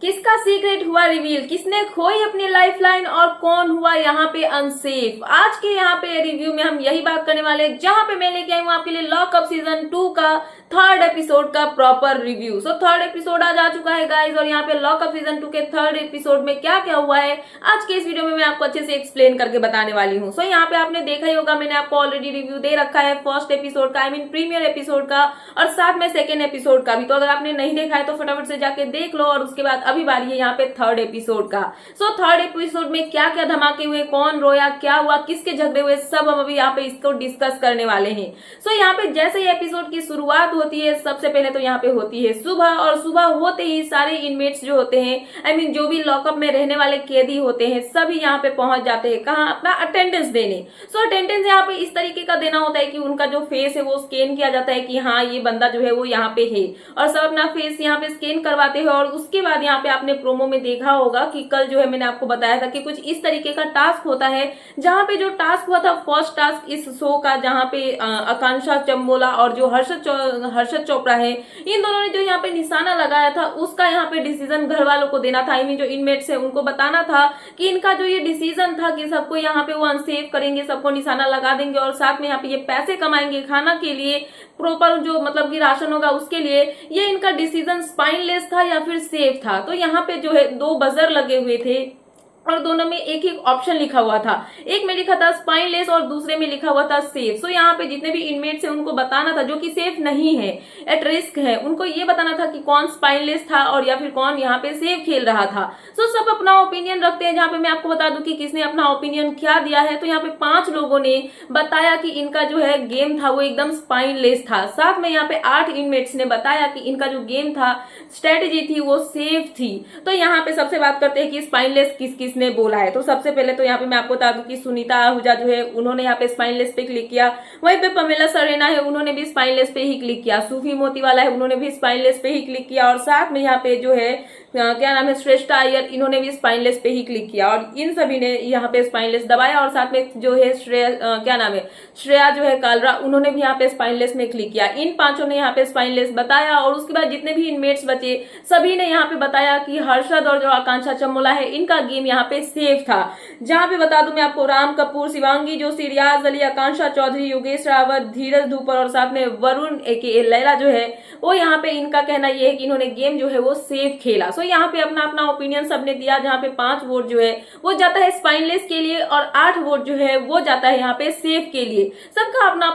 किसका सीक्रेट हुआ रिवील, किसने खोई अपनी लाइफलाइन और कौन हुआ यहाँ पे अनसेफ। आज के यहाँ पे रिव्यू में हम यही बात करने वाले हैं, जहां पे मैं लेके आई हूँ आपके लिए लॉकअप सीजन 2 का थर्ड एपिसोड का proper review. So third episode आज आ चुका है गाइज, और यहाँ पे लॉकअप सीजन 2 के थर्ड एपिसोड में क्या क्या हुआ है आज के इस वीडियो में मैं आपको अच्छे से एक्सप्लेन करके बताने वाली हूँ। सो यहाँ पे आपने देखा ही होगा, मैंने आपको ऑलरेडी रिव्यू दे रखा है फर्स्ट एपिसोड का, आई मीन प्रीमियर एपिसोड का, और साथ में सेकेंड एपिसोड का भी। तो अगर आपने नहीं देखा है तो फटाफट से जाके देख लो, और उसके बाद अभी बारी है यहाँ पे थर्ड एपिसोड का। सो थर्ड एपिसोड में क्या क्या धमाके हुए, कौन रोया, क्या हुआ, किसके झगड़े हुए, सब हम अभी यहाँ पे इसको डिस्कस करने वाले हैं। सो यहाँ पे जैसे ही एपिसोड की शुरुआत होती है, सबसे पहले तो यहाँ पे होती है सुबह, और सुबह होते ही सारे इनमेट्स जो होते हैं, आई मीन जो भी लॉकअप में रहने वाले कैदी होते हैं, सभी यहाँ पे पहुंच जाते हैं। कहाँ? अपना अटेंडेंस देने। सो अटेंडेंस यहाँ पे इस तरीके का देना होता है कि उनका जो फेस है वो स्कैन किया जाता है कि हाँ ये बंदा जो है वो यहाँ पे है, और सब अपना फेस यहाँ पे स्कैन करवाते हैं। और उसके बाद यहाँ पे आपने प्रोमो में देखा होगा कि कल जो है मैंने आपको बताया था कि कुछ इस तरीके का टास्क होता है, जहां पे जो टास्क हुआ था फर्स्ट टास्क इस शो का, जहां पे आकांक्षा चंबोला और जो हर्षद चोपड़ा है, इन दोनों ने जो यहाँ पे निशाना लगाया था, उसका यहाँ पे डिसीजन घर वालों को देना था। आई मीन जो इनमेट्स है उनको बताना था कि इनका जो ये डिसीजन था कि सबको यहाँ पे वो अनसेफ करेंगे, सबको निशाना लगा देंगे, और साथ में यहाँ पे ये पैसे कमाएंगे खाना के लिए, प्रॉपर जो मतलब कि राशन होगा उसके लिए। ये इनका डिसीजन स्पाइनलेस था या फिर सेफ था। तो यहाँ पे जो है दो बजर लगे हुए थे, और दोनों में एक एक ऑप्शन लिखा हुआ था। एक में लिखा था स्पाइनलेस और दूसरे में लिखा हुआ था सेफ। सो यहाँ पे जितने भी इनमेट्स हैं उनको बताना था, जो कि सेफ नहीं है, एट रिस्क है, उनको ये बताना था कि कौन स्पाइनलेस था और या फिर कौन यहाँ पे सेफ खेल रहा था। सो सब अपना ओपिनियन रखते हैं। जहाँ पे मैं आपको बता दूं कि किसने अपना ओपिनियन क्या दिया है, तो यहाँ पे 5 लोगों ने बताया कि इनका जो है गेम था वो एकदम स्पाइनलेस था। साथ में यहाँ पे 8 इनमेट्स ने बताया कि इनका जो गेम था, स्ट्रेटेजी थी, वो सेफ थी। तो यहाँ पे सबसे बात करते हैं कि स्पाइनलेस किस ने बोला है। तो सबसे पहले तो यहाँ पे मैं आपको बता दूं कि सुनीता आहूजा जो है उन्होंने यहाँ पे स्पाइनलेस पे क्लिक किया। वहीं पे पमेला सरेना है, उन्होंने भी स्पाइनलेस पे ही क्लिक किया। सूफी मोतीवाला है, उन्होंने भी स्पाइनलेस पे ही क्लिक किया। और साथ में यहाँ पे जो है क्या नाम है, श्रेष्ठा अय्यर, इन्होंने भी स्पाइनलेस पे ही क्लिक किया, और इन सभी ने यहाँ पे स्पाइनलेस दबाया। और साथ में जो है श्रेया जो है कालरा, उन्होंने भी यहाँ पे स्पाइनलेस में क्लिक किया। इन 5 ने यहाँ पे स्पाइनलेस बताया। और उसके बाद जितने भी इनमेट्स बचे सभी ने यहाँ पे बताया कि हर्षद और जो आकांक्षा चंबोला है, इनका गेम यहाँ पे सेफ था। जहां पे बता दूं मैं आपको, राम कपूर, शिवांगी जोशी, रियाज अली, आकांक्षा चौधरी, योगेश रावत, धीरज धूपर और साथ में वरुण एके लैला जो है वो यहाँ पे इनका कहना ये है कि इन्होंने गेम जो है वो सेफ खेला। सो यहाँ पे अपना अपना ओपिनियन सबने दिया, जहाँ पे 5 वोट जो है वो जाता है स्पाइनलेस के लिए, और 8 वोट जो है वो जाता है यहाँ पे सेफ के लिए। सबका अपना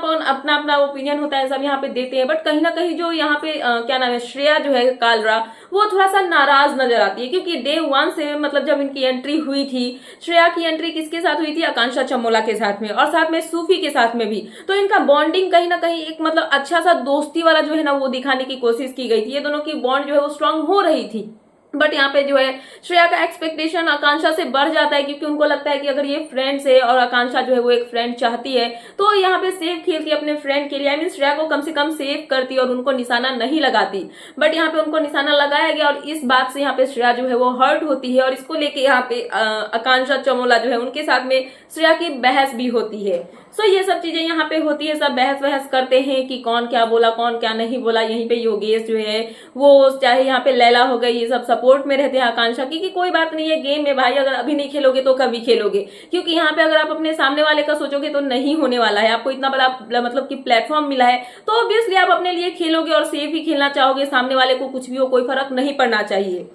अपना ओपिनियन होता है, सब यहाँ पे देते हैं। बट कहीं ना कहीं जो यहाँ पे क्या नाम है, श्रेया जो है कालरा, वो थोड़ा सा नाराज नजर आती है, क्योंकि डे 1 से मतलब जब इनकी एंट्री हुई थी, श्रेया की एंट्री किसके साथ हुई थी, आकांक्षा चंबोला के साथ में, और साथ में सूफी के साथ में भी। तो इनका बॉन्डिंग कहीं ना कहीं एक मतलब अच्छा सा दोस्ती वाला जो है ना वो दिखाने की कोशिश की गई थी। ये दोनों की बॉन्ड जो है वो स्ट्रांग हो रही थी। बट यहाँ पे जो है श्रेया का एक्सपेक्टेशन आकांक्षा से बढ़ जाता है, क्योंकि उनको लगता है कि अगर ये फ्रेंड्स है और आकांक्षा जो है वो एक फ्रेंड चाहती है, तो यहाँ पे सेफ खेलती है अपने फ्रेंड के लिए। आई मीन श्रेया को कम से कम सेफ करती और उनको निशाना नहीं लगाती। बट यहाँ पे उनको निशाना लगाया गया, और इस बात से यहाँ पे श्रेया जो है वो हर्ट होती है, और इसको लेके यहाँ पे आकांक्षा चमोला जो है उनके साथ में श्रेया की बहस भी होती है। सो ये सब चीजें यहाँ पे होती है, सब बहस करते हैं कि कौन क्या बोला, कौन क्या नहीं बोला। यहीं पे योगेश जो है वो, चाहे यहाँ पे लैला हो गई, ये सब सपोर्ट में रहते हैं आकांक्षा की कि कोई बात नहीं है, गेम में भाई अगर अभी नहीं खेलोगे तो कभी खेलोगे। क्योंकि यहाँ पे अगर आप अपने सामने वाले का सोचोगे तो नहीं होने वाला है। आपको इतना बड़ा मतलब कि प्लेटफॉर्म मिला है, तो ऑब्वियसली आप अपने लिए खेलोगे और सेफ ही खेलना चाहोगे। सामने वाले को कुछ भी हो, कोई फर्क नहीं पड़ना चाहिए।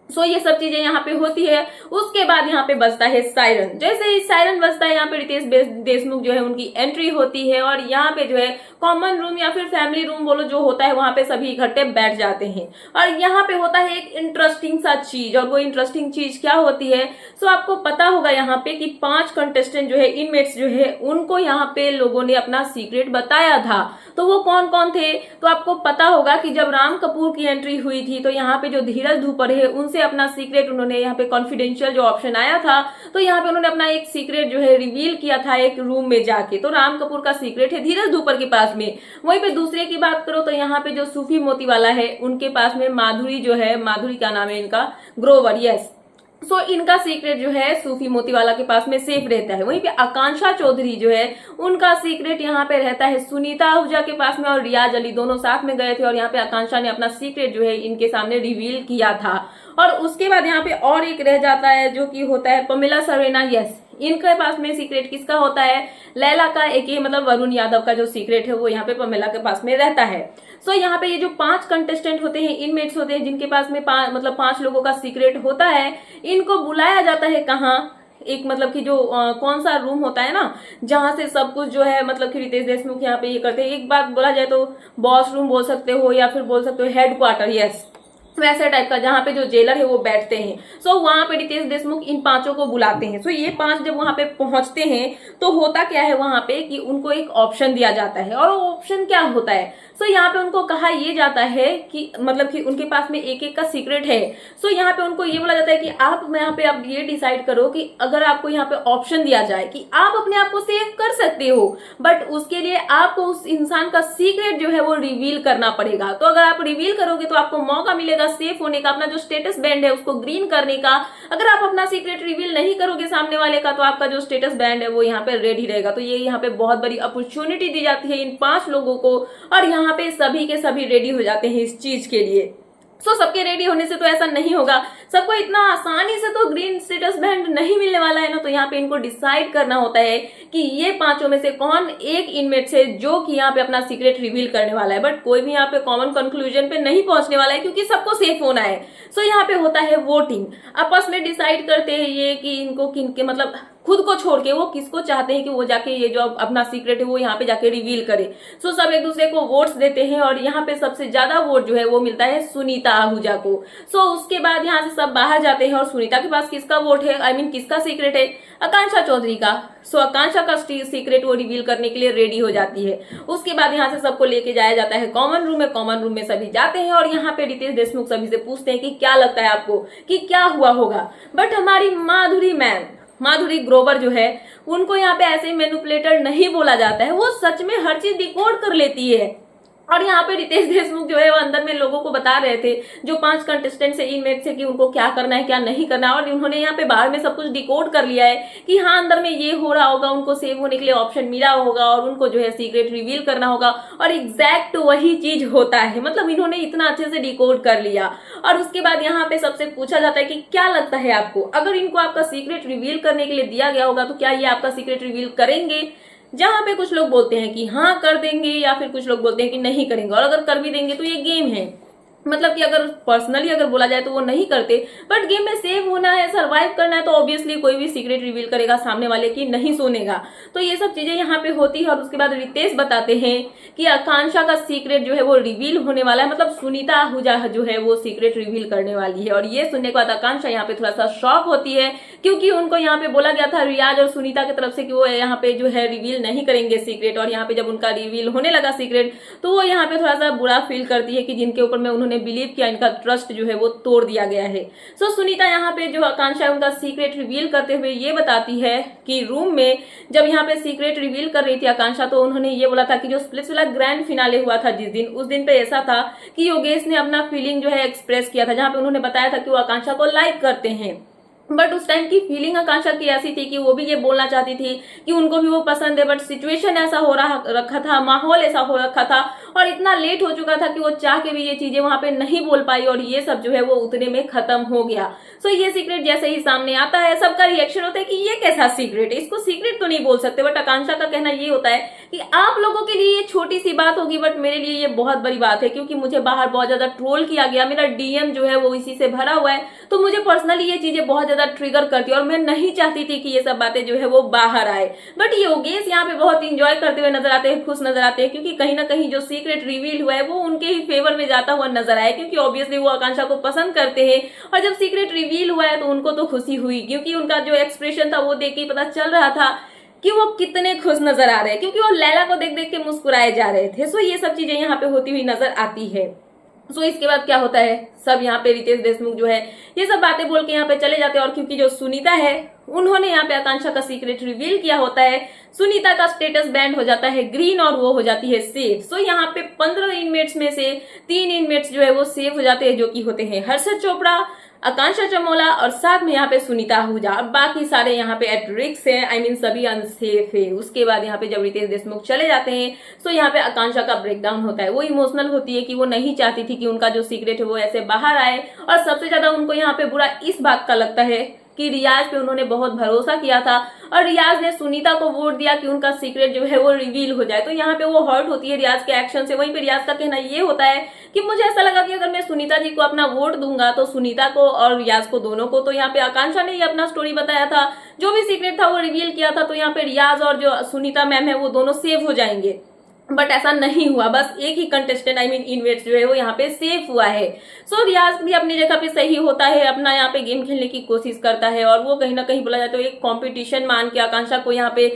सो ये सब चीजें यहाँ पे होती है। उसके बाद यहाँ पे बजता है सायरन। जैसे ही सायरन बजता है, यहाँ पे रितेश देशमुख जो है उनकी एंट्री होती है, और यहाँ पे जो है कॉमन रूम या फिर फैमिली रूम बोलो जो होता है, वहां पे सभी इकट्ठे बैठ जाते हैं। और यहाँ पे होता है एक इंटरेस्टिंग सा चीज, और वो इंटरेस्टिंग चीज क्या होती है, सो आपको पता होगा यहाँ पे कि 5 कंटेस्टेंट जो है, इनमेट्स जो है, उनको यहाँ पे लोगों ने अपना सीक्रेट बताया था। तो वो कौन कौन थे, तो आपको पता होगा कि जब राम कपूर की एंट्री हुई थी, तो यहाँ पे जो धीरज धूपर है उनसे अपना सीक्रेट उन्होंने यहाँ पे कॉन्फिडेंशियल जो ऑप्शन आया था, तो यहाँ पे उन्होंने अपना एक सीक्रेट जो है रिवील किया था एक रूम में जाके। तो राम कपूर का सीक्रेट है धीरज धूपर के पास में। वहीं पे दूसरे की बात करो तो यहाँ पे जो सूफी मोतीवाला है उनके पास में माधुरी जो है, माधुरी क्या नाम है इनका, ग्रोवर, यस। सो इनका सीक्रेट जो है सूफी मोतीवाला के पास में सेफ रहता है। वहीं पे आकांक्षा चौधरी जो है उनका सीक्रेट यहाँ पे रहता है सुनीता आहूजा के पास में, और रियाज अली दोनों साथ में गए थे, और यहाँ पे आकांक्षा ने अपना सीक्रेट जो है इनके सामने रिवील किया था। और उसके बाद यहाँ पे और एक रह जाता है जो कि होता है पमेला सरेना। यस, इनके पास में सीक्रेट किसका होता है? लैला का, एक ही मतलब वरुण यादव का जो सीक्रेट है वो यहाँ पे पमेला के पास में रहता है। सो यहाँ पे ये जो 5 कंटेस्टेंट होते हैं, इनमेट्स होते हैं, जिनके पास में मतलब 5 लोगों का सीक्रेट होता है, इनको बुलाया जाता है कहाँ? एक मतलब कि जो कौन सा रूम होता है ना, जहां से सब कुछ जो है मतलब कि रितेश देशमुख यहाँ पे ये करते हैं। एक बात बोला जाए तो बॉस रूम बोल सकते हो या फिर बोल सकते हो हेड क्वार्टर। यस, वैसे टाइप का, जहां पे जो जेलर है वो बैठते हैं। सो वहां पे रितेश देशमुख इन 5 को बुलाते हैं। सो ये 5 जब वहां पे पहुंचते हैं तो होता क्या है वहां पे कि उनको एक ऑप्शन दिया जाता है। और वो ऑप्शन क्या होता है? सो यहाँ पे उनको कहा ये जाता है कि मतलब कि उनके पास में एक एक का सीक्रेट है। सो यहाँ पे उनको ये बोला जाता है कि आप यहाँ पे आप ये डिसाइड करो कि अगर आपको यहाँ पे ऑप्शन दिया जाए कि आप अपने आप को सेव कर सकते हो, बट उसके लिए आपको उस इंसान का सीक्रेट जो है वो रिवील करना पड़ेगा। तो अगर आप रिवील करोगे तो आपको मौका मिलेगा सेफ होने का, अपना जो स्टेटस बैंड है उसको ग्रीन करने का। अगर आप अपना सीक्रेट रिवील नहीं करोगे सामने वाले का, तो आपका जो स्टेटस बैंड है वो यहाँ पे रेड ही रहेगा। तो ये यहाँ पे बहुत बड़ी अपॉर्चुनिटी दी जाती है इन 5 लोगों को, और यहाँ पे सभी के सभी रेडी हो जाते हैं इस चीज के लिए। सो सबके रेडी होने से तो ऐसा नहीं होगा, सबको इतना आसानी से तो ग्रीन स्टेटस बैंड नहीं मिलने वाला है ना। तो यहाँ पे इनको डिसाइड करना होता है कि ये 5 में से कौन एक इनमेट है जो कि यहाँ पे अपना सीक्रेट रिवील करने वाला है। बट कोई भी यहाँ पे कॉमन कंक्लूजन पे नहीं पहुंचने वाला है, क्योंकि सबको सेफ होना है। सो यहाँ पे होता है वोटिंग, आपस में डिसाइड करते हैं ये कि इनको किनके मतलब खुद को छोड़ के वो किसको चाहते हैं कि वो जाके ये जो अपना सीक्रेट है वो यहाँ पे जाके रिवील करे। सो सब एक दूसरे को वोट्स देते हैं, और यहाँ पे सबसे ज्यादा वोट जो है वो मिलता है सुनीता आहूजा को। सो उसके बाद यहाँ से सब बाहर जाते हैं, और सुनीता के पास किसका वोट है, आई मीन किसका सीक्रेट है? आकांक्षा चौधरी का। सो आकांक्षा का सीक्रेट वो रिवील करने के लिए रेडी हो जाती है। उसके बाद यहाँ से सबको लेके जाया जाता है कॉमन रूम में। कॉमन रूम में सभी जाते हैं, और यहाँ पे रितेश देशमुख सभी से पूछते हैं कि क्या लगता है आपको कि क्या हुआ होगा। बट हमारी माधुरी ग्रोवर जो है, उनको यहाँ पे ऐसे मैनिपुलेटर नहीं बोला जाता है, वो सच में हर चीज डिकोड कर लेती है। और यहाँ पे रितेश देशमुख जो है वो अंदर में लोगों को बता रहे थे, जो 5 कंटेस्टेंट से इनमेट से, कि उनको क्या करना है क्या नहीं करना है। और उन्होंने यहाँ पे बाहर में सब कुछ डिकोड कर लिया है कि हाँ अंदर में ये हो रहा होगा, उनको सेव होने के लिए ऑप्शन मिला होगा, और उनको जो है सीक्रेट रिवील करना होगा। और एग्जैक्ट वही चीज होता है, मतलब इन्होंने इतना अच्छे से डिकोड कर लिया। और उसके बाद यहाँ पे सबसे पूछा जाता है कि क्या लगता है आपको, अगर इनको आपका सीक्रेट रिवील करने के लिए दिया गया होगा तो क्या ये आपका सीक्रेट रिवील करेंगे? जहां पे कुछ लोग बोलते हैं कि हाँ कर देंगे, या फिर कुछ लोग बोलते हैं कि नहीं करेंगे। और अगर कर भी देंगे तो ये गेम है, मतलब कि अगर पर्सनली अगर बोला जाए तो वो नहीं करते। बट गेम में सेव होना है, सरवाइव करना है, तो ऑब्वियसली कोई भी सीक्रेट रिवील करेगा सामने वाले की, नहीं सुनेगा। तो ये सब चीजें यहाँ पे होती है। और उसके बाद रितेश बताते हैं कि आकांक्षा का सीक्रेट जो है वो रिवील होने वाला है, मतलब सुनीता आहूजा जो है वो सीक्रेट रिवील करने वाली है। और ये सुनने के बाद आकांक्षा यहाँ पे थोड़ा सा शॉक होती है, क्योंकि उनको यहाँ पे बोला गया था रियाज और सुनीता की तरफ से कि वो यहाँ पे जो है रिवील नहीं करेंगे सीक्रेट। और यहाँ पे जब उनका रिवील होने लगा सीक्रेट, तो वो यहाँ पे थोड़ा सा बुरा फील करती है कि जिनके ऊपर में उन्होंने बिलीव किया, इनका ट्रस्ट जो है वो तोड़ दिया गया है। सो सुनीता यहाँ पे जो आकांक्षा है उनका सीक्रेट रिवील करते हुए ये बताती है कि रूम में जब यहाँ पे सीक्रेट रिवील कर रही थी आकांक्षा, तो उन्होंने ये बोला था कि जो स्प्लिट्सविला ग्रैंड फिनाले हुआ था जिस दिन, उस दिन पे ऐसा था कि योगेश ने अपना फीलिंग जो है एक्सप्रेस किया था, जहां पे उन्होंने बताया था कि वो आकांक्षा को लाइक करते हैं। बट उस टाइम की फीलिंग आकांक्षा की ऐसी थी कि वो भी ये बोलना चाहती थी कि उनको भी वो पसंद है, बट सिचुएशन ऐसा हो रखा था, माहौल ऐसा हो रखा था, और इतना लेट हो चुका था कि वो चाह के भी ये चीजें वहां पे नहीं बोल पाई, और ये सब जो है वो उतने में खत्म हो गया। सो ये सीक्रेट जैसे ही सामने आता है, सबका रिएक्शन होता है कि ये कैसा सीक्रेट है, इसको सीक्रेट तो नहीं बोल सकते। बट आकांक्षा का कहना ये होता है कि आप लोगों के लिए ये छोटी सी बात होगी, बट मेरे लिए ये बहुत बड़ी बात है, क्योंकि मुझे बाहर बहुत ज्यादा ट्रोल किया गया, मेरा डीएम जो है वो इसी से भरा हुआ है। तो मुझे पर्सनली ये चीजें बहुत ज्यादा ट्रिगर करती है, और मैं नहीं चाहती थी कि ये सब बातें जो है वो बाहर आए। बट योगेश यहाँ पे बहुत इंजॉय करते हुए नजर आते हैं, खुश नजर आते हैं, क्योंकि कहीं ना कहीं जो सीक्रेट रिवील हुआ है वो उनके ही फेवर में जाता हुआ नजर आया, क्योंकि ऑब्वियसली वो आकांक्षा को पसंद करते हैं। और जब सीक्रेट रिवील हुआ है तो उनको तो खुशी हुई, क्योंकि उनका जो एक्सप्रेशन था वो देख के पता चल रहा था कि वो कितने खुश नजर आ रहे हैं, क्योंकि वो लैला को देख देख के मुस्कुराए जा रहे थे। सो ये सब चीजें यहाँ पे होती हुई नजर आती है। सो इसके बाद क्या होता है, सब यहाँ पे रितेश देशमुख जो है ये सब बातें बोल के यहाँ पे चले जाते हैं। और क्योंकि जो सुनीता है उन्होंने यहाँ पे आकांक्षा का सीक्रेट रिवील किया होता है, सुनीता का स्टेटस बैंड हो जाता है ग्रीन, और वो हो जाती है सेफ। सो यहाँ पे 15 इनमेट्स में से 3 इनमेट्स जो है वो सेफ हो जाते हैं, जो कि होते हैं हर्षद चोपड़ा, आकांक्षा चमोला और साथ में यहाँ पे सुनीता आहूजा, और बाकी सारे यहाँ पे एट रिस्क है, आई मीन सभी अनसेफ है। उसके बाद यहाँ पे जब रितेश देशमुख चले जाते हैं तो यहाँ पे आकांक्षा का ब्रेकडाउन होता है। वो इमोशनल होती है कि वो नहीं चाहती थी कि उनका जो सीक्रेट है वो ऐसे बाहर आए, और सबसे ज्यादा उनको यहाँ पे बुरा इस बात का लगता है कि रियाज पे उन्होंने बहुत भरोसा किया था और रियाज ने सुनीता को वोट दिया कि उनका सीक्रेट जो है वो रिवील हो जाए। तो यहाँ पे वो हर्ट होती है रियाज के एक्शन से। वहीं पे रियाज का कहना ये होता है कि मुझे ऐसा लगा कि अगर मैं सुनीता जी को अपना वोट दूंगा तो सुनीता को और रियाज को दोनों को, तो यहाँ पे आकांक्षा ने ही अपना स्टोरी बताया था, जो भी सीक्रेट था वो रिवील किया था, तो यहाँ पे रियाज और जो सुनीता मैम है वो दोनों सेव हो जाएंगे। बट ऐसा नहीं हुआ, बस एक ही कंटेस्टेंट आई मीन इनवेट्स जो है वो यहाँ पे सेफ हुआ है। सो रियाज भी अपनी जगह पे सही होता है, अपना यहाँ पे गेम खेलने की कोशिश करता है, और वो कहीं ना कहीं बोला जाए तो एक कंपटीशन मान के आकांक्षा को यहाँ पे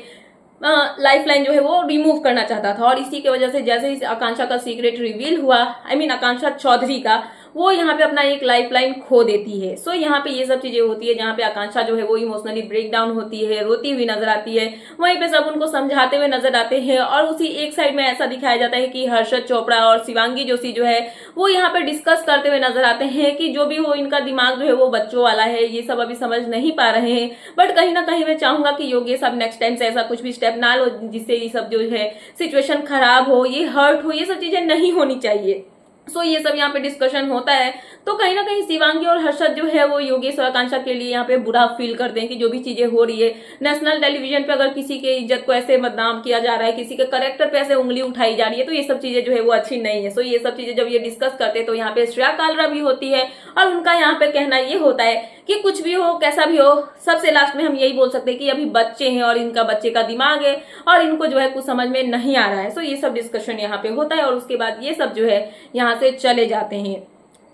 लाइफ लाइन जो है वो रिमूव करना चाहता था। और इसी की वजह से जैसे ही आकांक्षा का सीक्रेट रिवील हुआ, आई मीन आकांक्षा चौधरी का, वो यहाँ पे अपना एक लाइफ लाइन खो देती है। सो यहाँ पे ये सब चीजें होती है जहाँ पे आकांक्षा जो है वो इमोशनली ब्रेक डाउन होती है, रोती हुई नजर आती है। वहीं पे सब उनको समझाते हुए नजर आते हैं, और उसी एक साइड में ऐसा दिखाया जाता है कि हर्षद चोपड़ा और शिवांगी जोशी जो है वो यहाँ पे डिस्कस करते हुए नजर आते हैं कि जो भी हो, इनका दिमाग जो है वो बच्चों वाला है, ये सब अभी समझ नहीं पा रहे हैं। बट कहीं ना कहीं मैं चाहूंगा कि योगेश अब नेक्स्ट टाइम से ऐसा कुछ भी स्टेप ना लो जिससे ये सब जो है सिचुएशन खराब हो, ये हर्ट हो, ये सब चीजें नहीं होनी चाहिए। सो ये सब यहाँ पे डिस्कशन होता है। तो कहीं ना कहीं शिवांगी और हर्षद जो है वो योगेश और आकांक्षा के लिए यहाँ पे बुरा फील करते हैं कि जो भी चीजें हो रही है नेशनल टेलीविजन पे, अगर किसी के इज्जत को ऐसे बदनाम किया जा रहा है, किसी के करेक्टर पे ऐसे उंगली उठाई जा रही है, तो ये सब चीजें जो है वो अच्छी नहीं है। सो ये सब चीजें जब ये डिस्कस करते हैं तो यहाँ पे श्रेया कालरा भी होती है, और उनका यहाँ पे कहना ये होता है कि कुछ भी हो, कैसा भी हो, सबसे लास्ट में हम यही बोल सकते हैं कि अभी बच्चे हैं और इनका बच्चे का दिमाग है और इनको जो है कुछ समझ में नहीं आ रहा है। सो ये सब डिस्कशन यहाँ पे होता है, और उसके बाद ये सब जो है यहाँ से चले जाते हैं।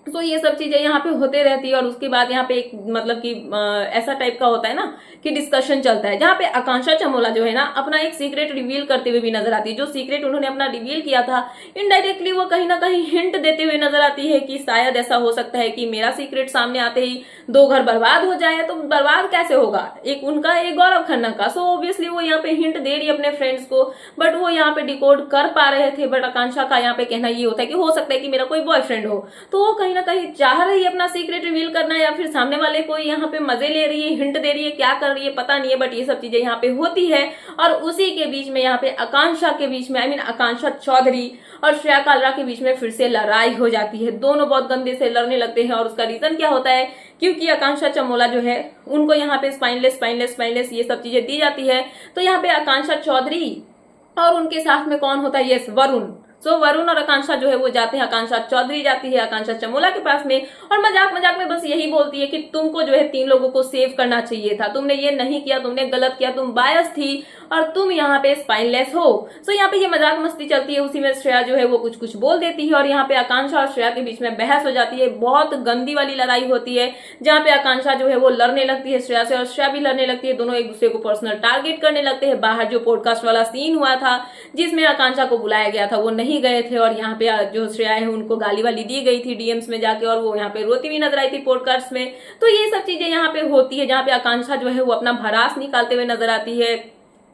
तो ये सब चीजें यहाँ पे होते रहती है। और उसके बाद यहाँ पे एक मतलब कि ऐसा टाइप का होता है ना कि डिस्कशन चलता है जहाँ पे आकांक्षा चमोला जो है ना अपना एक सीक्रेट रिवील करते हुए भी नजर आती है। जो सीक्रेट उन्होंने अपना रिवील किया था, इनडायरेक्टली वो कहीं ना कहीं हिंट देते हुए नजर आती है कि शायद ऐसा हो सकता है कि मेरा सीक्रेट सामने आते ही 2 घर बर्बाद हो जाए। तो बर्बाद कैसे होगा, एक उनका एक गौरव खन्ना का। सो ऑब्वियसली वो यहाँ पे हिंट दे रही है अपने फ्रेंड्स को, बट वो यहाँ पे डिकोड कर पा रहे थे। बट आकांक्षा का यहाँ पे कहना ये होता है कि हो सकता है कि मेरा कोई बॉयफ्रेंड हो, तो वो कहीं ना कहीं चाह रही है अपना सीक्रेट रिवील करना, या फिर सामने वाले को यहाँ पे मजे ले रही है, हिंट दे रही है, क्या कर रही है पता नहीं है। बट ये सब चीजें यहाँ पे होती है, और उसी के बीच में यहाँ पे आकांक्षा के बीच में आई मीन आकांक्षा चौधरी और श्रेया कालरा के बीच में फिर से लड़ाई हो जाती है। दोनों बहुत गंदे से लड़ने लगते हैं, और उसका रीजन क्या होता है, क्योंकि आकांक्षा चमोला जो है उनको यहाँ पे स्पाइनलेस ये सब चीजें दी जाती है। तो यहाँ पे आकांक्षा चौधरी और उनके साथ में कौन होता है, यस वरुण। सो वरुण और आकांक्षा जो है वो जाते हैं, आकांक्षा चौधरी जाती है आकांक्षा चमोला के पास में, और मजाक में बस यही बोलती है कि तुमको जो है 3 लोगों को सेव करना चाहिए था, तुमने ये नहीं किया, तुमने गलत किया, तुम बायस थी और तुम यहाँ पे स्पाइनलेस हो। सो यहाँ पे ये मजाक मस्ती चलती है। उसी में श्रेया जो है वो कुछ बोल देती है, और यहाँ पे आकांक्षा और श्रेया के बीच में बहस हो जाती है। बहुत गंदी वाली लड़ाई होती है जहाँ पे आकांक्षा जो है वो लड़ने लगती है श्रेया से, और श्रेया भी लड़ने लगती है। दोनों एक दूसरे को पर्सनल टारगेट करने लगते हैं। बाहर जो पॉडकास्ट वाला सीन हुआ था जिसमें आकांक्षा को बुलाया गया था वो नहीं गए थे, और यहाँ पे जो श्रेया है उनको गाली वाली दी गई थी डीएम्स में जाके, और वो यहाँ पे रोती हुई नजर आई थी पॉडकास्ट में। तो ये सब चीजें यहाँ पे होती है जहाँ पे आकांक्षा जो है वो अपना भड़ास निकालते हुए नजर आती है।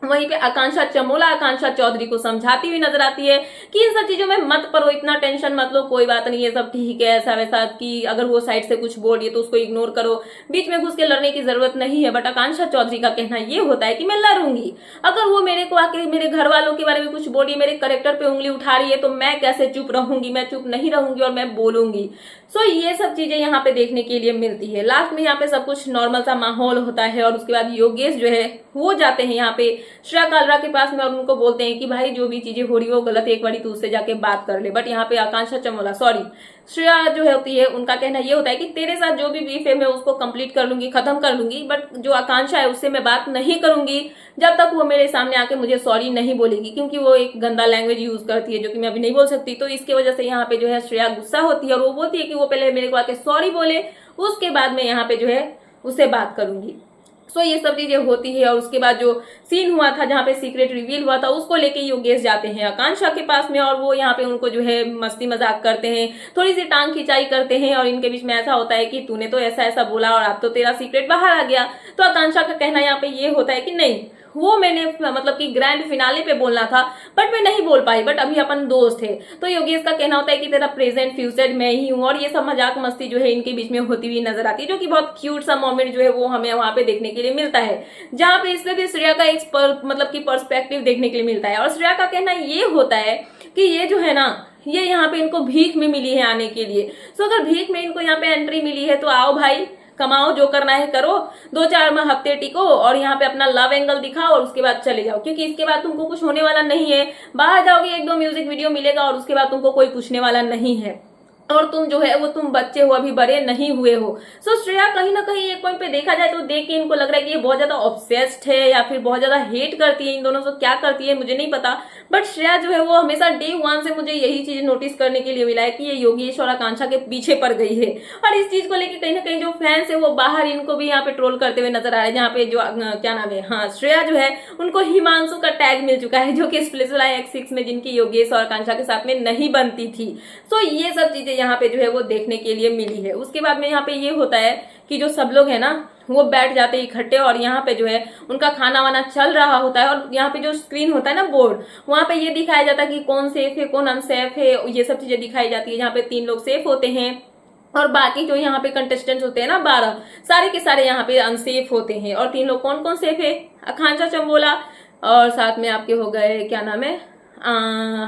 वहीं पे आकांक्षा चमोला आकांक्षा चौधरी को समझाती हुई नजर आती है कि इन सब चीजों में मत पड़ो, इतना टेंशन मत लो, कोई बात नहीं, ये सब ठीक है, ऐसा वैसा, कि अगर वो साइड से कुछ बोल रही है तो उसको इग्नोर करो, बीच में घुस के लड़ने की जरूरत नहीं है। बट आकांक्षा चौधरी का कहना ये होता है कि मैं लड़ूंगी, अगर वो मेरे को आके मेरे घर वालों के बारे में कुछ बोल रही है, मेरे करेक्टर पे उंगली उठा रही है, तो मैं कैसे चुप रहूंगी, मैं चुप नहीं रहूंगी और मैं बोलूंगी। सो ये सब चीजें यहाँ पे देखने के लिए मिलती है। लास्ट में यहाँ पे सब कुछ नॉर्मल सा माहौल होता है, और उसके बाद योगेश जो है वो जाते हैं यहाँ पे श्रेया कालरा के पास में, और उनको बोलते हैं कि भाई जो भी चीजें हो रही है वो गलत है, एक बारी तू उससे जाके बात कर ले। बट यहाँ पे आकांक्षा चमोला श्रेया जो होती है उनका कहना ये होता है कि तेरे साथ जो भी बीफ है मैं उसको कंप्लीट कर लूंगी, खत्म कर लूंगी, बट जो आकांक्षा है उससे मैं बात नहीं करूंगी जब तक वो मेरे सामने आके मुझे सॉरी नहीं बोलेगी, क्योंकि वो एक गंदा लैंग्वेज यूज करती है जो कि मैं अभी नहीं बोल सकती। तो इसके वजह से यहाँ पे जो है श्रेया गुस्सा होती है, और वो बोलती है कि वो पहले मेरे को आके सॉरी बोले, उसके बाद मैं यहाँ पे जो है उससे बात करूंगी। सो ये सब चीजें होती है। और उसके बाद जो सीन हुआ था जहाँ पे सीक्रेट रिवील हुआ था उसको लेके योगेश जाते हैं आकांक्षा के पास में, और वो यहाँ पे उनको जो है मस्ती मजाक करते हैं, थोड़ी सी टांग खिंचाई करते हैं, और इनके बीच में ऐसा होता है कि तूने तो ऐसा ऐसा बोला और अब तो तेरा सीक्रेट बाहर आ गया। तो आकांक्षा का कहना यहाँ पे ये होता है कि नहीं, वो मैंने मतलब कि ग्रैंड फिनाले पे बोलना था, बट मैं नहीं बोल पाई। बट अभी अपन दोस्त थे। तो योगेश का कहना होता है कि तेरा प्रेजेंट फ्यूचर मैं ही हूँ, और ये सब मजाक मस्ती जो है इनके बीच में होती हुई नजर आती है, जो कि बहुत क्यूट सा मोमेंट जो है वो हमें वहां पे देखने के लिए मिलता है, जहाँ पे इसमें भी श्रेया का एक मतलब की पर्सपेक्टिव देखने के लिए मिलता है। और श्रेया का कहना ये होता है कि ये जो है ना, ये यहाँ पे इनको भीख में मिली है आने के लिए। सो अगर भीख में इनको यहाँ पे एंट्री मिली है तो आओ भाई, कमाओ, जो करना है करो, 2-4 हफ्ते टिको और यहाँ पे अपना लव एंगल दिखाओ और उसके बाद चले जाओ, क्योंकि इसके बाद तुमको कुछ होने वाला नहीं है। बाहर जाओगे, 1-2 म्यूजिक वीडियो मिलेगा और उसके बाद तुमको कोई पूछने वाला नहीं है, और तुम जो है वो तुम बच्चे हो, अभी बड़े नहीं हुए हो। सो श्रेया कहीं ना कहीं एक पॉइंट पे देखा जाए तो देख के इनको लग रहा है कि ये बहुत ज्यादा ऑब्सेस्ड है या फिर बहुत ज्यादा हेट करती है इन दोनों से। क्या करती है मुझे नहीं पता, बट श्रेया जो है वो हमेशा डे 1 से मुझे यही चीज नोटिस करने के लिए मिला है कि ये योगेश और आकांक्षा के पीछे पड़ गई है। और इस चीज को लेकर कहीं ना कहीं जो फैंस है वो बाहर इनको भी यहाँ पे ट्रोल करते हुए नजर आ रहे हैं, जहाँ पे जो क्या नाम है, हाँ, श्रेया जो है उनको हिमांशु का टैग मिल चुका है, जो कि स्प्लिट विला X6 में जिनकी योगेश और आकांक्षा के साथ में नहीं बनती थी। सो ये सब चीजें यहाँ पे जो है वो देखने के लिए मिली है। उसके बाद में यहाँ पे ये होता है कि जो सब लोग है ना वो बैठ जाते हैं इकट्ठे, और यहाँ पे जो है उनका खाना वाना चल रहा होता है, और यहाँ पे जो स्क्रीन होता है ना, बोर्ड, वहां पे ये दिखाया जाता है कि कौन सेफ है कौन अनसेफ है, ये सब चीजें दिखाई जाती है। जहाँ पे 3 लोग सेफ होते हैं और बाकी जो यहाँ पे कंटेस्टेंट्स होते हैं ना 12, सारे के सारे यहाँ पे अनसेफ होते हैं। और 3 लोग कौन कौन सेफ है, आकांक्षा चंबोला, और साथ में आपके हो गए क्या नाम है,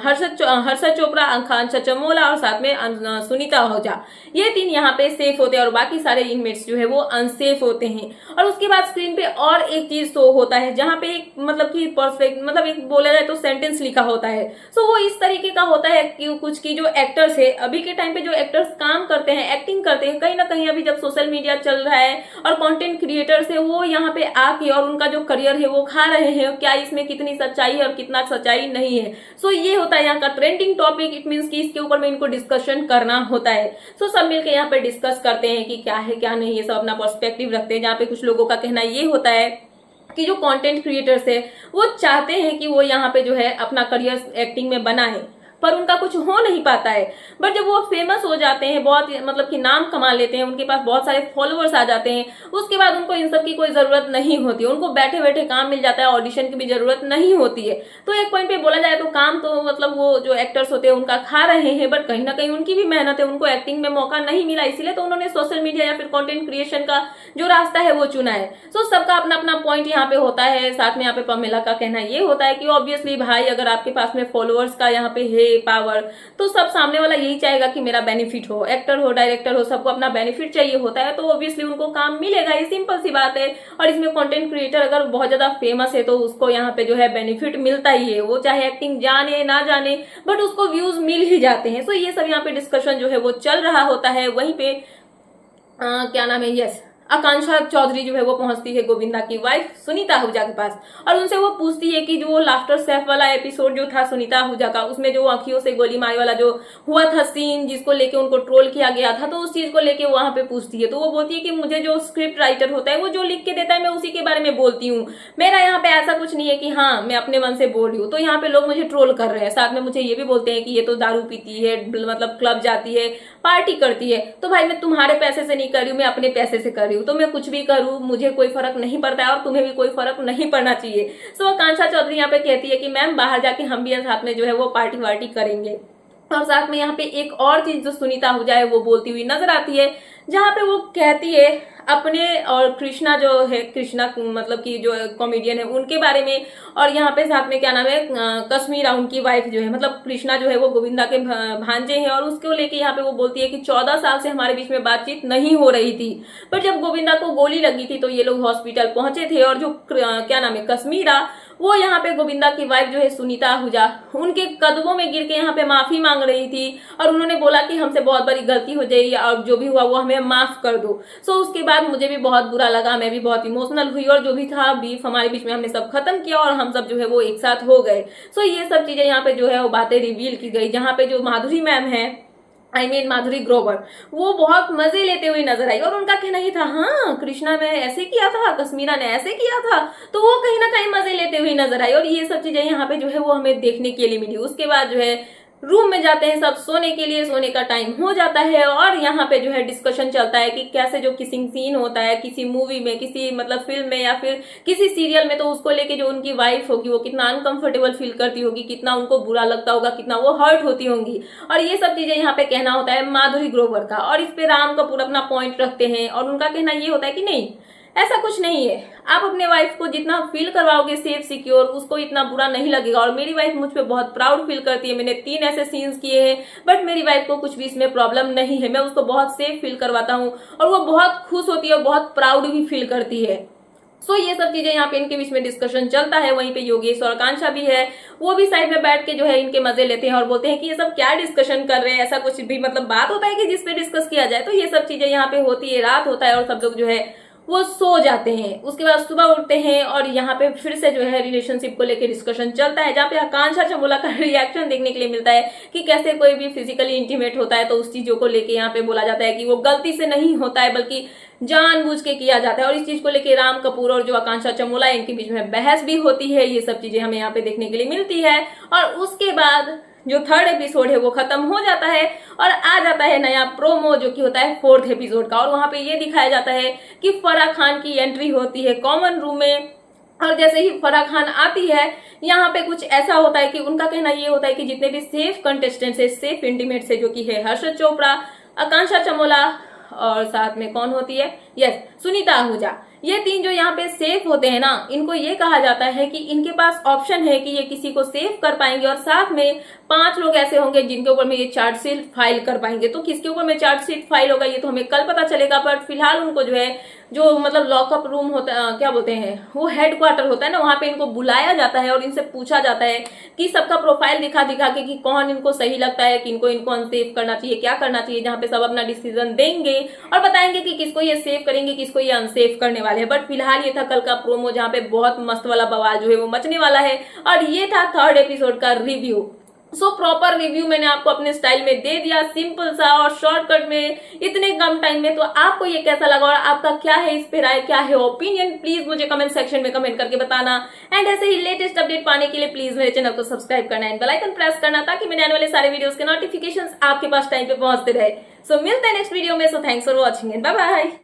हर्षद चोपड़ा, आकांक्षा चमोला, और साथ में सुनीता आहूजा, ये 3 यहाँ पे सेफ होते हैं और बाकी सारे इनमेट्स जो है वो अनसेफ होते हैं। और उसके बाद स्क्रीन पे और एक चीज शो होता है, जहाँ पे एक मतलब की परफेक्ट मतलब एक बोला जाए तो सेंटेंस लिखा होता है। सो वो इस तरीके का होता है कि कुछ की जो एक्टर्स है, अभी के टाइम पे जो एक्टर्स काम करते हैं, एक्टिंग करते हैं, कहीं ना कहीं अभी जब सोशल मीडिया चल रहा है और कंटेंट क्रिएटर्स है वो यहाँ पे आके और उनका जो करियर है वो खा रहे हैं, क्या इसमें कितनी सच्चाई है और कितना सच्चाई नहीं है। सो ये होता है यहाँ का ट्रेंडिंग टॉपिक। इट मीन्स कि इसके ऊपर में इनको डिस्कशन करना होता है। सो सब मिलकर यहाँ पे डिस्कस करते हैं कि क्या है क्या नहीं, ये सब अपना पर्सपेक्टिव रखते हैं। जहाँ पे कुछ लोगों का कहना ये होता है कि जो कंटेंट क्रिएटर्स है वो चाहते हैं कि वो यहाँ पे जो है अपना करियर एक्टिंग में बनाए, पर उनका कुछ हो नहीं पाता है। बट जब वो फेमस हो जाते हैं, बहुत मतलब कि नाम कमा लेते हैं, उनके पास बहुत सारे फॉलोअर्स आ जाते हैं, उसके बाद उनको इन सब की कोई जरूरत नहीं होती, उनको बैठे बैठे काम मिल जाता है, ऑडिशन की भी जरूरत नहीं होती है। तो एक पॉइंट पे बोला जाए तो काम तो मतलब वो जो एक्टर्स होते हैं उनका खा रहे हैं, बट कहीं ना कहीं उनकी भी मेहनत है, उनको एक्टिंग में मौका नहीं मिला, इसीलिए तो उन्होंने सोशल मीडिया या फिर कॉन्टेंट क्रिएशन का जो रास्ता है वो चुना है। सो सबका अपना अपना पॉइंट यहाँ पे होता है। साथ में यहाँ पे पमेला का कहना ये होता है कि ऑब्वियसली भाई, अगर आपके पास में फॉलोअर्स का यहाँ पे है पावर, तो सब सामने वाला यही चाहेगा कि मेरा बेनिफिट हो, एक्टर हो डायरेक्टर हो, सबको अपना बेनिफिट चाहिए होता है, तो ऑब्वियसली उनको काम मिलेगा, ये सिंपल सी बात है। और इसमें कंटेंट क्रिएटर अगर बहुत ज्यादा फेमस है तो उसको यहाँ पे जो है बेनिफिट मिलता ही है, वो चाहे एक्टिंग जाने ना जाने, बट उसको व्यूज मिल ही जाते हैं। सो ये सब यहाँ पे डिस्कशन जो है वो चल रहा होता है। वहीं पे क्या नाम है, यस, आकांक्षा चौधरी जो है वो पहुंचती है गोविंदा की वाइफ सुनीता आहूजा के पास, और उनसे वो पूछती है कि जो लाफ्टर शेफ वाला एपिसोड जो था सुनीता आहूजा का, उसमें जो आंखियों से गोली मारे वाला जो हुआ था सीन, जिसको लेके उनको ट्रोल किया गया था, तो उस चीज को लेके वहां पे पूछती है। तो वो बोलती है कि मुझे जो स्क्रिप्ट राइटर होता है वो जो लिख के देता है मैं उसी के बारे में बोलती हूँ, मेरा यहाँ पे ऐसा कुछ नहीं है कि हाँ मैं अपने मन से बोल रही हूँ। तो यहाँ पे लोग मुझे ट्रोल कर रहे हैं, साथ में मुझे ये भी बोलते हैं कि ये तो दारू पीती है, मतलब क्लब जाती है, पार्टी करती है। तो भाई मैं तुम्हारे पैसे से नहीं कर रही हूँ, मैं अपने पैसे से कर रही हूँ, तो मैं कुछ भी करूँ मुझे कोई फर्क नहीं पड़ता है और तुम्हें भी कोई फर्क नहीं पड़ना चाहिए। सो आकांक्षा चौधरी यहाँ पे कहती है कि मैम बाहर जाके हम भी साथ में जो है वो पार्टी वार्टी करेंगे। और साथ में यहाँ पे एक और चीज जो सुनीता आहूजा है वो बोलती हुई नजर आती है, जहाँ पे वो कहती है अपने और कृष्णा जो है, कृष्णा मतलब कि जो कॉमेडियन है उनके बारे में, और यहाँ पे साथ में क्या नाम है, कश्मीरा उनकी वाइफ जो है, मतलब कृष्णा जो है वो गोविंदा के भांजे हैं, और उसको लेके यहाँ पे वो बोलती है कि 14 साल से हमारे बीच में बातचीत नहीं हो रही थी, पर जब गोविंदा को गोली लगी थी तो ये लोग हॉस्पिटल पहुंचे थे, और जो क्या नाम है कश्मीरा, वो यहाँ पे गोविंदा की वाइफ जो है सुनीता आहूजा, उनके कदमों में गिर के यहाँ पे माफी मांग रही थी, और उन्होंने बोला कि हमसे बहुत बड़ी गलती हो जाए और जो भी हुआ वो हमें माफ कर दो। सो उसके बाद मुझे भी बहुत बुरा लगा, मैं भी बहुत इमोशनल हुई, और जो भी था बीफ हमारे बीच में हमने सब खत्म किया और हम सब जो है वो एक साथ हो गए। सो ये सब चीजें यहाँ पे जो है वो बातें रिवील की गई, जहाँ पे जो माधुरी मैम है, माधुरी ग्रोवर, वो बहुत मजे लेते हुए नजर आई, और उनका कहना ही था हाँ कृष्णा ने ऐसे किया था, कश्मीरा ने ऐसे किया था, तो वो कहीं ना कहीं मजे लेते हुए नजर आई, और ये सब चीजें यहाँ पे जो है वो हमें देखने के लिए मिली। उसके बाद जो है रूम में जाते हैं सब सोने के लिए, सोने का टाइम हो जाता है और यहाँ पे जो है डिस्कशन चलता है कि कैसे जो किसिंग सीन होता है किसी मूवी में, किसी मतलब फिल्म में या फिर किसी सीरियल में, तो उसको लेके जो उनकी वाइफ होगी वो कितना अनकंफर्टेबल फील करती होगी, कितना उनको बुरा लगता होगा, कितना वो हर्ट होती होंगी। और ये सब चीजें यहाँ पे कहना होता है माधुरी ग्रोवर का, और इस पे राम कपूर अपना पॉइंट रखते हैं और उनका कहना ये होता है कि नहीं, ऐसा कुछ नहीं है, आप अपने वाइफ को जितना फील करवाओगे सेफ सिक्योर, उसको इतना बुरा नहीं लगेगा। और मेरी वाइफ मुझ पे बहुत प्राउड फील करती है, मैंने 3 ऐसे सीन्स किए हैं बट मेरी वाइफ को कुछ भी इसमें प्रॉब्लम नहीं है, मैं उसको बहुत सेफ फील करवाता हूँ और वो बहुत खुश होती है और बहुत प्राउड भी फील करती है। सो ये सब चीजें यहाँ पे इनके बीच में डिस्कशन चलता है। वहीं पे योगेश और आकांक्षा भी है, वो भी साइड में बैठ के जो है इनके मजे लेते हैं और बोलते हैं कि ये सब क्या डिस्कशन कर रहे हैं, ऐसा कुछ भी मतलब बात होता है कि जिसपे डिस्कस किया जाए। तो ये सब चीजें यहाँ पे होती है, रात होता है और सब लोग जो है वो सो जाते हैं। उसके बाद सुबह उठते हैं और यहाँ पे फिर से जो है रिलेशनशिप को लेकर डिस्कशन चलता है, जहाँ पे आकांक्षा चमोला का रिएक्शन देखने के लिए मिलता है कि कैसे कोई भी फिजिकली इंटीमेट होता है तो उस चीजों को लेके यहाँ पे बोला जाता है कि वो गलती से नहीं होता है बल्कि जानबूझ के किया जाता है। और इस चीज को लेके राम कपूर और जो आकांक्षा चमोला है इनके बीच में बहस भी होती है। ये सब चीजें हमें यहाँ पे देखने के लिए मिलती है और उसके बाद जो 3rd एपिसोड है वो खत्म हो जाता है और आ जाता है नया प्रोमो जो कि होता है 4th एपिसोड का। और वहां पे ये दिखाया जाता है कि फराह खान की एंट्री होती है कॉमन रूम में और जैसे ही फराह खान आती है यहाँ पे कुछ ऐसा होता है कि उनका कहना ये होता है कि जितने भी सेफ कंटेस्टेंट्स है, सेफ इंटीमेट्स है, जो कि है हर्षद चोपड़ा, आकांक्षा चमोला और साथ में कौन होती है, यस सुनीता आहूजा, ये 3 जो यहाँ पे सेफ होते हैं ना, इनको ये कहा जाता है कि इनके पास ऑप्शन है कि ये किसी को सेव कर पाएंगे और साथ में 5 लोग ऐसे होंगे जिनके ऊपर में ये चार्जशीट फाइल कर पाएंगे। तो किसके ऊपर में चार्जशीट फाइल होगा ये तो हमें कल पता चलेगा, पर फिलहाल उनको जो है जो मतलब लॉकअप रूम होता है, क्या बोलते हैं वो हेडक्वार्टर होता है ना, वहां पे इनको बुलाया जाता है और इनसे पूछा जाता है कि सबका प्रोफाइल दिखा दिखा के कि कौन इनको सही लगता है, कि इनको अनसेफ करना चाहिए, क्या करना चाहिए, जहाँ पे सब अपना डिसीजन देंगे और बताएंगे कि किसको ये सेव करेंगे, किसको ये अनसेफ करने वाले हैं। बट फिलहाल ये था कल का प्रोमो जहाँ पे बहुत मस्त वाला बवाल जो है वो मचने वाला है और ये था 3rd एपिसोड का रिव्यू। सो प्रॉपर रिव्यू मैंने आपको अपने स्टाइल में दे दिया, सिंपल सा और शॉर्टकट में, इतने कम टाइम में। तो आपको ये कैसा लगा और आपका क्या है इस पे राय, क्या है ओपिनियन, प्लीज मुझे कमेंट सेक्शन में कमेंट करके बताना। एंड ऐसे ही लेटेस्ट अपडेट पाने के लिए प्लीज मेरे चैनल को सब्सक्राइब करना एंड बेल आइकन प्रेस करना ताकि मेरे आने वाले सारे वीडियोस के नोटिफिकेशंस आपके पास टाइम पे पहुंचते रहे। सो मिलते हैं नेक्स्ट वीडियो में। So thanks for watching and bye bye.